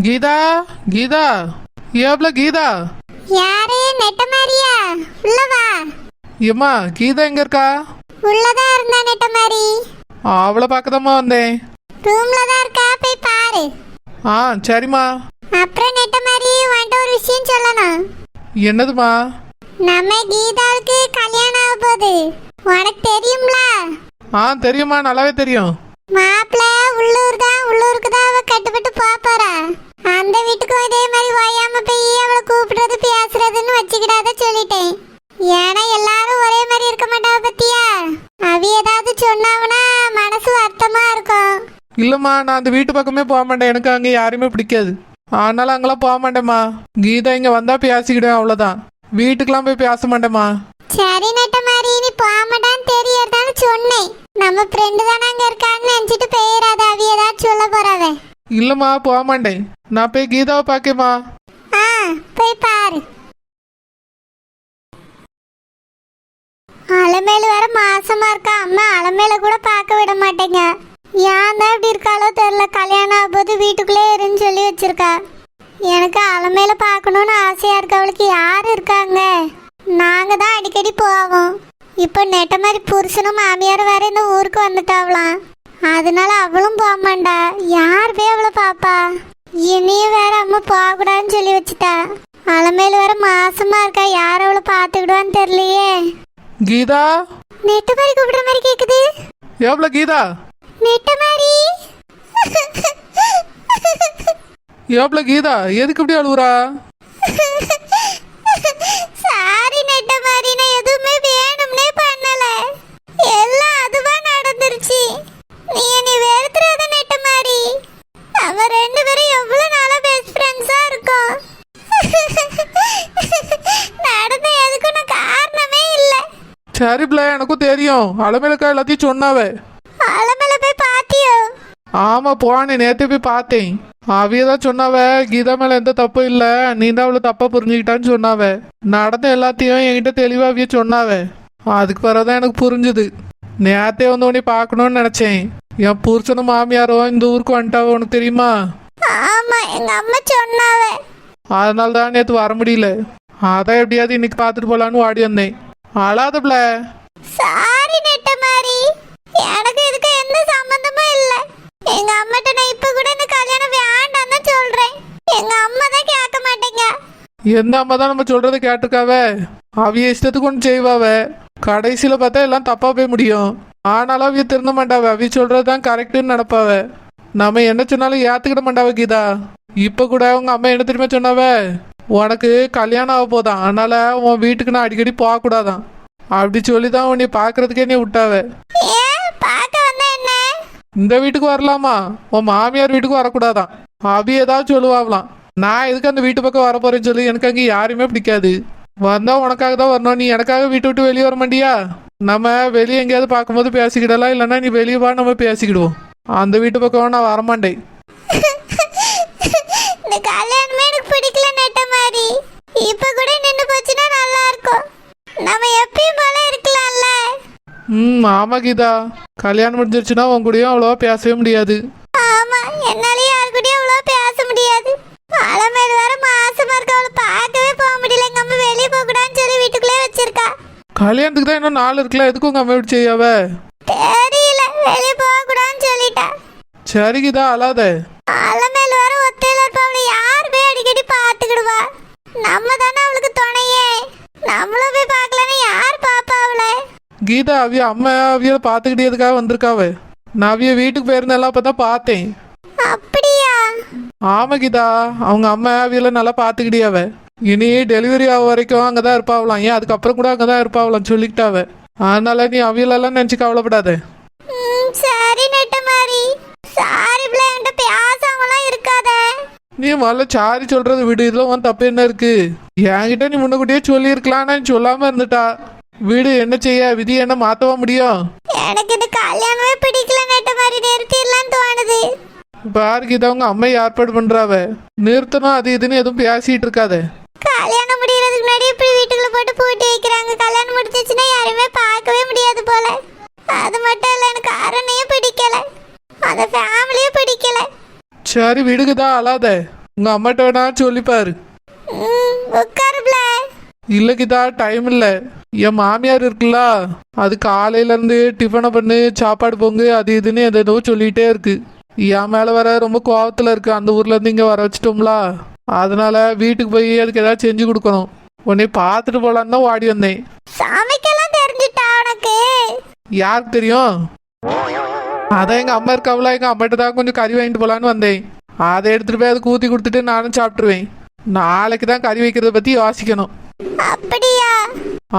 கீதா கீதா ஏப்ல கீதா. யாரு? நெட்ட மாரியா? உள்ள வா. ஏம்மா கீதா எங்க இருக்கா? உள்ளதான் இருந்தா நெட்ட மாரி. அவளை பார்க்கதாம்மா வந்தேன். ரூம்ல தான் இருக்கா, போய் பாரு. ஆ சரிம்மா. அப்புறம் நெட்ட மாரி உன்கிட்ட ஒரு விஷயம் சொல்லணும். என்னதுமா? நம்ம கீதாவுக்கு கல்யாணம் ஆக போகுது, உனக்கு தெரியும்ல? ஆ தெரியுமா, நல்லாவே தெரியும். மாப்பிள்ள உள்ளூருக்கு தான் அவ கட்டுப்பட்டு போறா. அந்த வீட்டுக்கும் இதே மாதிரி ஓயாம போய் அவளை கூப்பிடுறது பேசுறதுன்னு வச்சுக்கிடாத சொல்லிட்டேன். ஏன்னா எல்லாரும் ஒரே மாதிரி இருக்க மாட்டாவ பத்தியா? அவ ஏதாவது சொன்னாவனா மனசு வருத்தமா இருக்கும். இல்லம்மா, நான் அந்த வீட்டு பக்கமே போக மாட்டேன். எனக்கு அங்கே யாருமே பிடிக்காது. அதனால அங்கெல்லாம் போக மாட்டேம்மா. கீதா இங்க வந்தா பேசிக்கிடுவேன், அவ்வளவுதான். வீட்டுக்கெல்லாம் போய் பேச மாட்டேம்மா. சரி நெட்ட மாதிரி நீ போக மாட்டான்னு தெரியறதான்னு சொன்னேன். நம்ம ஃப்ரெண்டு தானே அங்க இருக்கான்னு நினைச்சிட்டு போயிடாத, அவ ஏதாவது சொல்ல போறாவ. இல்லம்மா, போக மாட்டேன். நான் போய் கீதாவை பார்க்கேம்மா. ஆ போய் பாரு. அலமேலு வேற மாசமா இருக்கா. அம்மா அலமேல கூட பார்க்க விட மாட்டேங்க. ஏன் தான் இப்படி இருக்காளோ தெரியல. கல்யாணம் ஆகும்போது வீட்டுக்குள்ளே இருன்னு சொல்லி வச்சிருக்கா. எனக்கு அலமேல பார்க்கணும்னு ஆசையா இருக்கு. அவளுக்கு யாரு இருக்காங்க? நாங்க தான் அடிக்கடி போவோம். இப்போ நெட்ட மாதிரி புருஷனும் மாமியாரும் வேற இந்த ஊருக்கு வந்துட்டாவலாம். அதனால அவளும் போக மாட்டா. யார் போய் அவளை பாப்பா? இனியும் வேற அம்மா போகக்கூடாதுன்னு சொல்லி வச்சுட்டா. அலமேலு வேற மாசமா இருக்கா. யார் அவளை பார்த்துக்கிடுவான்னு தெரியலையே. கீதா, நெட்ட மாதிரி கூப்பிடுற மாதிரி கேக்குது. எவ்வளோ கீதா? நெட்ட மாதிரி. எவ்வளோ கீதா, எதுக்கு இப்படி அழுவுறா? சாரி நெட்ட மாதிரி, நான் எதுவுமே வேணும்னே பண்ணல. எல்லாம் அதுவா நடந்துருச்சு. நீ என்னை வெறுத்துறாத நெட்ட மாதிரி. நம்ம ரெண்டு பேரும் எவ்வளவு நாளா பெஸ்ட் ஃப்ரெண்ட்ஸா இருக்கோம். நடந்த எதுக்கும் நான் காரணமே இல்லை. சரி பிள்ளை, எனக்கும் தெரியும். அலமேலுக்கா எல்லாத்தையும் சொன்னாவே. அலமேல போய் பாத்தியோ? ஆமா, போனேன். நேற்று போய் பார்த்தேன். அவியதான் சொன்னாவ, கீதா மேல எந்த தப்பும் இல்ல, நீ தான் அவளை தப்பா புரிஞ்சுக்கிட்டான்னு சொன்னாவ. நடந்த எல்லாத்தையும் என்கிட்ட தெளிவா அவிய சொன்னாவ. அதுக்கு பிறகுதான் எனக்கு புரிஞ்சுது. நேத்தே வந்து உன்னை பார்க்கணும்னு நினைச்சேன். என் புருஷனும் மாமியாரும் இந்த ஊருக்கு வந்துட்டாவ, உனக்கு தெரியுமா? ஆமா, எங்க அம்மா சொன்னாவ. அதனால தான் நேற்று வர முடியல. அதான் எப்படியாவது இன்னைக்கு பார்த்துட்டு போலான்னு ஓடி வந்தேன். அழாத பிள்ளை. சாரி நெட்ட மாதிரி, எனக்கு இதுக்கு எந்த சம்பந்தமும் இல்ல. எங்க அம்மாட்ட நான் இப்ப கூட இந்த கல்யாணம் வேண்டாம் தான் சொல்றேன். எங்க அம்மா தான் கேட்க மாட்டேங்க. எந்த அம்மா தான் நம்ம சொல்றதை கேட்டிருக்காவ? அவிய இஷ்டத்துக்கு ஒன்று செய்வாவ. கடைசியில பார்த்தா எல்லாம் தப்பா போய் முடியும். ஆனாலும் அவிய திருந்த மாட்டாவ. அவிய சொல்றதுதான் கரெக்டுன்னு நடப்பாவ. நம்ம என்ன சொன்னாலும் ஏத்துக்கிட மாட்டாவ கீதா. இப்ப கூட உங்க அம்மா என்ன தெரியுமா சொன்னாவ? உனக்கு கல்யாணம் ஆக போதான், அதனால உன் வீட்டுக்கு நான் அடிக்கடி போக கூடாதான். அப்படி சொல்லிதான் உன்னை பாக்குறதுக்கே நீ விட்டாவ. இந்த வீட்டுக்கு வரலாமா, உன் மாமியார் வீட்டுக்கு வரக்கூடாதான். அபி ஏதாவது சொல்லுவாங்களாம். நான் எதுக்கு அந்த வீட்டு பக்கம் வர போறேன்னு சொல்லி எனக்கு அங்கே யாருமே பிடிக்காது. வந்தா உனக்காக தான் வரணும். நீ எனக்காக வீட்டை விட்டு வெளியே வர மாட்டியா? நம்ம வெளியே எங்கேயாவது பார்க்கும்போது பேசிக்கிடலாம், இல்லைன்னா நீ வெளியே வா, நம்ம பேசிக்கிடுவோம். அந்த வீட்டு பக்கம் நான் வரமாட்டேன். இந்த கல்யாணமே எனக்கு பிடிக்கல நெட்ட மாதிரி. இப்ப கூட நின்னு போச்சுன்னா நல்லா இருக்கும். நம்ம எப்பயும் போல இருக்கலாம்ல. ஆமா கீதா, கல்யாணம் முடிஞ்சிருச்சுன்னா உன் கூடயும் அவ்வளோவா பேசவே முடியாது. ஆமா, என்னாலயும் யாரு கூடயும் அவ்வளவா பேச முடியாது. அலமேலு வேற மாசமா இருக்க. அவளை பார்க்கவே போக முடியல. எங்க அம்மா வெளியே போக கூடாதுன்னு சொல்லி வீட்டுக்குள்ளே வச்சிருக்கா. கல்யாணத்துக்கு தான் இன்னும் 4 இருக்குல்ல, எதுக்கு உங்க அம்மா இப்படி செய்யாவ? தெரியல, வெளியே போக கூடாதுன்னு சொல்லிட்டா. சரி கீதா, அழாத. அலமேலு வேற ஒத்தையில இருப்பா. அவளை யார் போய் அடிக்கடி பார்த்துக்கிடுவா? நம்ம தானே அவளுக்கு துணையே. நம்மளும் போய் பார்க்கலன்னு யார் பாப்பா அவளை? கீதா, அவிய அம்மா அவிய பார்த்துக்கிட்டதுக்காக வந்திருக்காவ. நான் அவிய வீட்டுக்கு போயிருந்தேன், அப்போ தான் பார்த்தேன். அப்படியா? ஆமா கீதா, அவங்க அம்மா அவியல நல்லா பார்த்துக்கிட்டியாவ. இனி டெலிவரி ஆக வரைக்கும் அங்கே தான் இருப்பாவலாம். ஏன் அதுக்கப்புறம் கூட அங்கே தான் இருப்பாவலாம் சொல்லிக்கிட்டாவ. அதனால நீ அவியலெல்லாம் நினச்சி கவலைப்படாத. சரி நெட்ட மாதிரி. சாரி பிள்ளை, என்கிட்ட பேசாமலாம் இருக்காத. நீ முதல்ல சாரி சொல்றது விடு. இதில் உன் தப்பு என்ன இருக்கு? என்கிட்ட நீ முன்னக்கூட்டியே சொல்லியிருக்கலாம், நான் சொல்லாம இருந்துட்டா. வீடு என்ன செய்ய, விதி என்ன மாத்தவா முடியும்? எனக்கு இந்த கல்யாணமே பிடிக்கல நெட்ட மாதிரி. நிறுத்திடலான்னு தோணுது. பாருக்கு, இதை அவங்க அம்மா ஏற்பாடு பண்றாவ. நிறுத்தணும் அது இதுன்னு எதுவும் பேசிட்டு இருக்காத. கல்யாணம் முடியறதுக்கு முன்னாடி இப்படி வீட்டுக்குள்ள போட்டு பூட்டி வைக்கிறாங்க. கல்யாணம் முடிஞ்சிச்சுன்னா யாருமே பார்க்கவே முடியாது போல. அது மட்டும் இல்ல, எனக்கு அருணையும் பிடிக்கல, அந்த ஃபேமிலியும் பிடிக்கல. சரி விடுக்குதா, அழாத. உங்க அம்மாட்ட வேணா சொல்லிப்பாரு. உட்காருப்ல. இல்லை கீதா, டைம் இல்லை. என் மாமியார் இருக்குல்ல, அது காலையிலேருந்து டிஃபனை பண்ணு, சாப்பாடு பொங்கு, அது இதுன்னு எதோ சொல்லிகிட்டே இருக்கு. என் மேலே வர ரொம்ப கோவத்தில் இருக்கு. அந்த ஊர்லேருந்து இங்கே வர வச்சிட்டோம்ல, அதனால வீட்டுக்கு போய் அதுக்கு ஏதாவது செஞ்சு கொடுக்கணும். உன்னை பார்த்துட்டு போலான்னு தான் ஓடி வந்தேன். சமைக்கலாம் தெரிஞ்சுட்டா உனக்கு? யாருக்கு தெரியும்? அதான் எங்கள் அம்மா இருக்காவல, எங்கள் அம்மாட்ட தான் கொஞ்சம் கறி வாங்கிட்டு போகலான்னு வந்தேன். அதை எடுத்துகிட்டு போய் அதுக்கு ஊற்றி கொடுத்துட்டு நானும் சாப்பிட்ருவேன். நாளைக்கு தான் கறி வைக்கிறத பற்றி யோசிக்கணும். அப்படியா?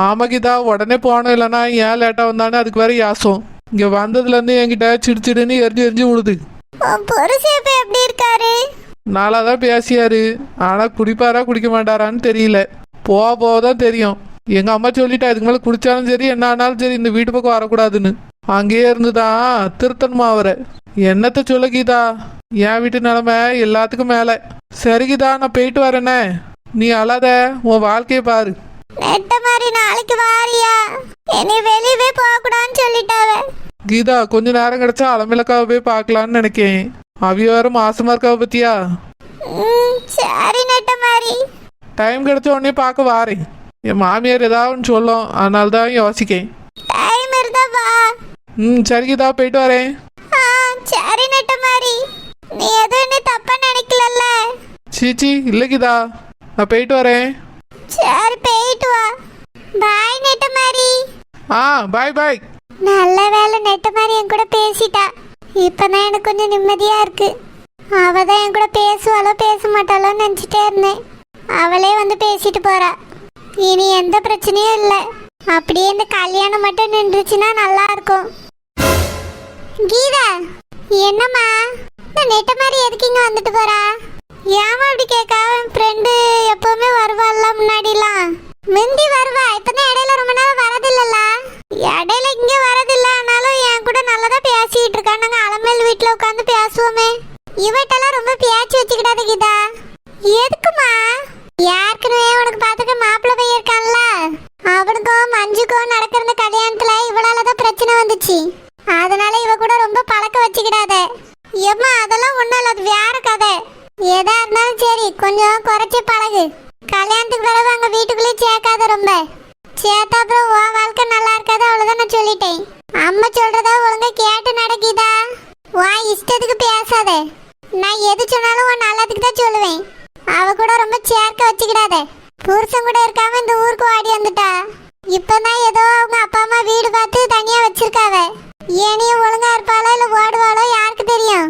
ஆமா கீதா, உடனே போனோம். இல்லைன்னா ஏன் லேட்டாக வந்தானே அதுக்கு வேற யாசம். இங்கே வந்ததுலேருந்து என்கிட்ட சிடிச்சிடுன்னு எரிஞ்சு எரிஞ்சு விழுது. புருஷன் இப்ப எப்படி இருக்காரு? நல்லா தான் பேசியாரு, ஆனால் குடிப்பாரா குடிக்க மாட்டாரான்னு தெரியல. போக போக தான் தெரியும். எங்கள் அம்மா சொல்லிட்டா, இதுக்கு மேலே குடித்தாலும் சரி என்ன ஆனாலும் சரி இந்த வீட்டு பக்கம் வரக்கூடாதுன்னு. அங்கேயே இருந்து தான் திருத்தணுமா அவரை. என்னத்த சொல்ல கீதா, என் வீட்டு நிலமை எல்லாத்துக்கும் மேலே. சரி கீதா, நான் போயிட்டு வரேனே, நீ அழாத, உன் வாழ்க்கையை பாரு. நெட்ட மாதிரி நாளைக்கு வாரியா? என்னை வெளியவே போகக்கூடாதுன்னு சொல்லிட்டாவ. கீதா, கொஞ்ச நேரம் கிடைச்சா அலமேலக்காவை போய் பார்க்கலான்னு நினைக்கேன். அவிய வேற மாசமா இருக்காவ பத்தியா? சரி நெட்ட மாதிரி. டைம் கிடைச்ச உடனே பார்க்க வாரேன். என் மாமியார் ஏதாவது ஒன்று சொல்லும், அதனால தான் யோசிக்கேன். டைம் இருந்தா வா. சரி கீதா, போயிட்டு வரேன். சரி நெட்ட மாதிரி. நீ எதுவும் என்ன தப்பா நினைக்கலல்ல? சீச்சி இல்லை கீதா, நான் போயிட்டு வரேன். சரி போயிட்டு வா. பாய் நெட்ட மாதிரி. பாய் பாய். நல்ல வேலை, நெட்ட மாதிரி என் கூட பேசிட்டா. இப்பதான் எனக்கு கொஞ்சம் நிம்மதியா இருக்கு. அவ தான் என் கூட பேசுவாளோ பேச மாட்டாளோன்னு நினச்சிட்டே இருந்தேன். அவளே வந்து பேசிட்டு போறா. இனி எந்த பிரச்சனையும் இல்லை. அப்படியே இந்த கல்யாணம் மட்டும் நின்றுச்சுன்னா நல்லா இருக்கும். கீதா, என்னம்மா இந்த நெட்ட மாதிரி எதுக்கு இங்க வந்துட்டு போறா? ஏமா அப்படி கேட்கா? என் ஃப்ரெண்டு எப்பவுமே வருவாள்ல முன்னாடிலாம். முந்தி வருவா, இப்பதான் இடையில ரொம்ப நேரம் வரதில்லல்ல. இடையில இங்க வரதில்ல, ஆனாலும் என் கூட நல்லதா பேசிட்டு இருக்கா. நாங்க அலமேல் வீட்டுல உட்காந்து பேசுவோமே. இவட்டெல்லாம் ரொம்ப பேச்சு வச்சுக்கிடாது கீதா. எதுக்குமா? யாருக்குன்னு உனக்கு பார்த்துக்க மாப்பிள்ளை பையன் இருக்கான்ல, அவனுக்கும் மஞ்சுக்கும் நடக்கிற இந்த கல்யாணத்துல இவளாலதான் பிரச்சனை வந்துச்சு. அதனால இவ கூட ரொம்ப பழக்க வச்சுக்கிடாத. ஏம்மா அதெல்லாம் ஒண்ணும் இல்ல, அது வேற கதை. எதா இருந்தாலும் சரி கொஞ்சம் குறைச்சி பழகு. கல்யாணத்துக்கு பிறகு அங்க வீட்டுக்குள்ளேயே சேர்க்காத. ரொம்ப சேர்த்தா அப்புறம் உன் வாழ்க்கை நல்லா இருக்காது. அவ்வளவுதான் நான் சொல்லிட்டேன். அம்மா சொல்றதா ஒழுங்கா கேட்டு நடக்கிதா. உன் இஷ்டத்துக்கு பேசாத. நான் எது சொன்னாலும் உன் நல்லதுக்கு தான் சொல்லுவேன். அவ கூட ரொம்ப சேர்க்க வச்சுக்கிடாத. புருஷன் கூட இருக்காம இந்த ஊருக்கு ஓடி வந்துட்டா. இப்பதான் ஏதோ அவங்க அப்பா அம்மா வீடு பார்த்து தனியா வச்சிருக்காவ. ஏனியும் ஒழுங்கா இருப்பாளோ இல்ல ஓடுவாளோ யாருக்கு தெரியும்?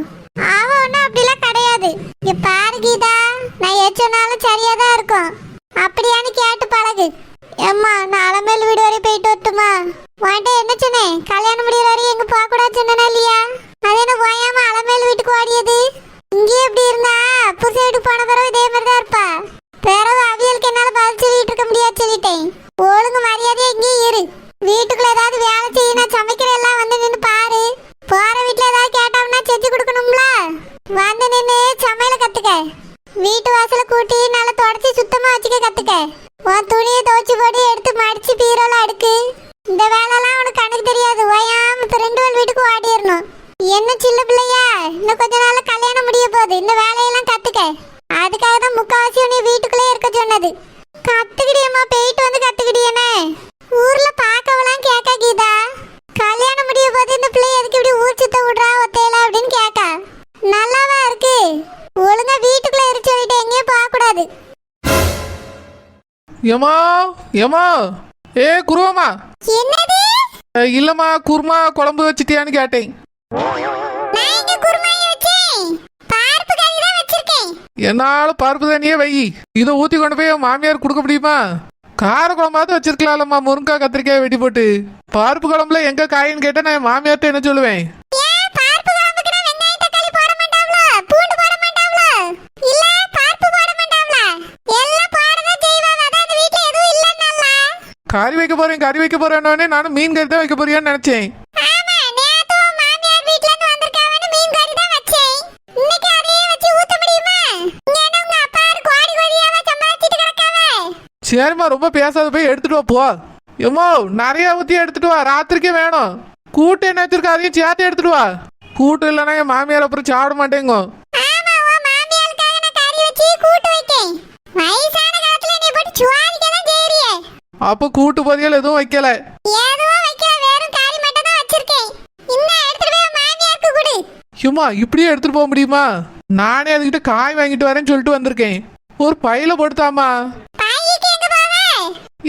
அவ ஒன்னும் அப்படிலாம் கிடையாது. இங்க பாரு கீதா, நான் எது சொன்னாலும் சரியா தான் இருக்கும். அப்படியான்னு கேட்டு பழகு. ஏம்மா, நான் அலமேல் வீடு வரை போயிட்டு வரட்டுமா? வாண்ட என்ன சொன்னேன்? கல்யாணம் முடிகிற வரையும் எங்க போக கூடாது சொன்னா இல்லையா? அது என்ன போயாம அலமேல் வீட்டுக்கு ஓடியது? இங்கே எப்படி இருந்தா புருஷ வீட்டுக்கு போன பிறகு இதே மாதிரி தான் இருப்பா. பிறகு அவியலுக்கு என்னால பதில் சொல்லிட்டு இருக்க முடியாது சொல்லிட்டேன். ஒழுங்கு மரியாதையா இங்கேயே இரு. வீட்டுக்குள்ள ஏதாவது வேலை செய்ய, நான் சமைக்கிற எல்லாம் வந்து நின்று பாரு. போற வீட்டுல ஏதாவது கேட்டோம்னா செஞ்சு கொடுக்கணும்ல. வந்து நின்று சமையல கத்துக்க. வீட்டு வாசல கூட்டி நல்லா தொடச்சி சுத்தமா வச்சுக்க கத்துக்க. உன் துணியை துவைச்சு போட்டு எடுத்து மடிச்சு பீரோல அடுக்கு. இந்த வேலைலாம் உனக்கு கணக்கு தெரியாது. ஓயாம இப்ப 2 நாள் வீட்டுக்கு ஓடிடணும். என்ன சின்ன பிள்ளையா, இன்னும் கொஞ்ச நாள்ல கல்யாணம் முடிய போகுது. இந்த வேலையெல்லாம் கத்துக்க. அதுக்காக தான் முக்காவாசி உன்னை வீட்டுக்குள்ளே இருக்க சொன்னது. கத்துக்கிடியம்மா, போயிட்டு வந்து கத்துக்கிடியனே. ஊர்ல பாக்கவெல்லாம் கேட்க கீதா. கல்யாணம் முடிய போது இந்த பிள்ளை எதுக்கு இப்படி ஊர் சுத்த விடுறா ஒத்தையில அப்படின்னு கேட்க. நல்லாவா இருக்கு? ஒழுங்கா வீட்டுக்குள்ள இரு சொல்லிட்டு எங்கேயும் போக கூடாது. ஏமா ஏமா, குருவம்மா. என்னது? இல்லம்மா, குருமா குழம்பு வச்சிட்டியான்னு கேட்டேன். நான் இங்க குருமாயை வச்சேன். பருப்பு கறி தான் வச்சிருக்கேன். என்னால பருப்பு தண்ணியே வை. இதை ஊத்தி கொண்டு போய் மாமியார் கொடுக்க முடியுமா? கார குழம்பாவது வச்சிருக்கலாம்மா, முருங்காய் கத்திரிக்காய் வெட்டி போட்டு. பருப்பு குழம்புல எங்க காயின்னு கேட்டா நான் மாமியார்ட்ட என்ன சொல்லுவேன்? கறி வைக்க போறேன் கறி வைக்க போறேன்னு நானும் மீன் கறி தான் வைக்க போறியான்னு நினைச்சேன். சரிம்மா, ரொம்ப பேசாத, போய் எடுத்துட்டு வா போ. எம்மோ, நிறைய ஊத்தி எடுத்துட்டு வா, ராத்திரிக்கே வேணும். கூட்டு என்ன வச்சிருக்க, அதையும் சேர்த்து எடுத்துட்டு வா. கூட்டு இல்லைன்னா என் மாமியார் அப்புறம் சாப்பிட மாட்டேங்க. ஆமா, உன் மாமியாருக்காக நான் கறி வச்சு அப்போ கூட்டு பொரியல் எதுவும் வைக்கல. எதுவும் வைக்கல, வெறும் கறி மட்டும் தான் வச்சிருக்கேன். இன்னும் எடுத்துட்டு போய் மாமியாருக்கு கொடு. சும்மா இப்படியே எடுத்துட்டு போக முடியுமா? நானே அதுக்கிட்ட காய் வாங்கிட்டு வரேன்னு சொல்லிட்டு வந்திருக்கேன். ஒரு பையில போட்டுதாமா. பையக்கு எங்க போவே?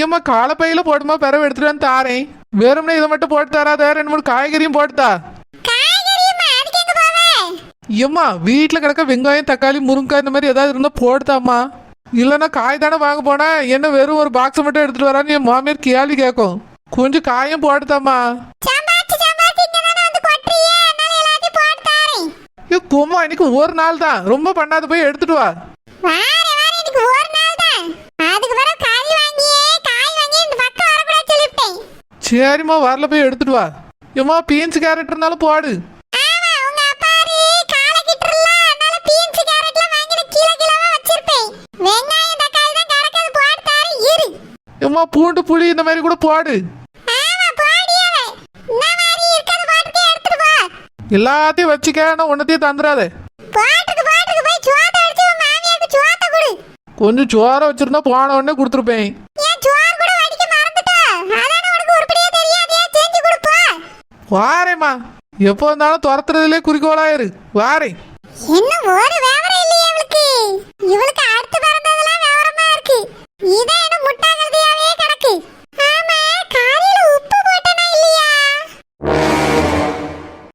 ஏம்மா காலை பையில போடுமா, பிறகு எடுத்துட்டு வந்து தாரேன். வெறும்னே இதை மட்டும் போட்டு தராத, 2-3 காய்கறியும் போட்டுதா. காய்கறியுமா? அதுக்கு எங்க போவே? ஏம்மா வீட்டில் கிடக்க வெங்காயம் தக்காளி முருங்காய் இந்த மாதிரி ஏதாவது இருந்தால் போட்டுதாம்மா. இல்லைன்னா காய் தானே வாங்க போனா என்ன வெறும் ஒரு பாக்ஸ் மட்டும் எடுத்துட்டு வரான்னு என் மாமியார் கேள்வி கேட்கும். கொஞ்சம் காயும் போட்டுதாம்மா. சம்பாச்சி சம்பாச்சி இங்க தான வந்து கொட்றியே, அதனால எல்லாத்தையும் போட்டு தாரேன். ஏ கும்மா, இன்னைக்கு ஒரு நாள் தான், ரொம்ப பண்ணாத, போய் எடுத்துட்டு வா. வாரே இன்னைக்கு ஒரு நாள் தான். அதுக்கு வர கறி வாங்கியே காய் வாங்கி இந்த பக்கம் வரக்கூடாது சொல்லிவிட்டேன். சரிம்மா, வரல, போய் எடுத்துட்டு வா. ஏம்மா பீன்ஸ் கேரட் இருந்தாலும் போடு. ஆமா, உங்க அப்பாரு காலை கிட்டறல, அதனால பீன்ஸ் கேரட்லாம் வாங்கி கிலோ கிலோவா வச்சிருப்பேன். வெங்காயம் தக்காளி தான் கறக்கது போட்டு தாரேன் இரு. ஏம்மா பூண்டு புளி இந்த மாதிரி கூட போடு. ஆமா போடியவே. இந்த மாதிரி இருக்கது போட்டு எடுத்துட்டு வா. எல்லாத்தையும் வச்சுக்க, நான் ஒன்னத்தையும் தந்துடாதே. போட்டுக்கு போய் சோத்தை அடிச்சு உன் மாமியாருக்கு சோத்தை கொடு. கொஞ்சம் சோற வச்சிருந்தா போன உடனே கொடுத்துருப்பேன். ஏன் சோறு கூட வடிக்க மறந்துட்ட? அதானே உனக்கு உருப்படியா தெரியாதே, செஞ்சு கொடுப்பா. வாரேம்மா, எப்போ வந்தாலும் துரத்துறதுலே குறிக்கோளாயிரு. வாரேன். இன்னும் ஒரு வேலை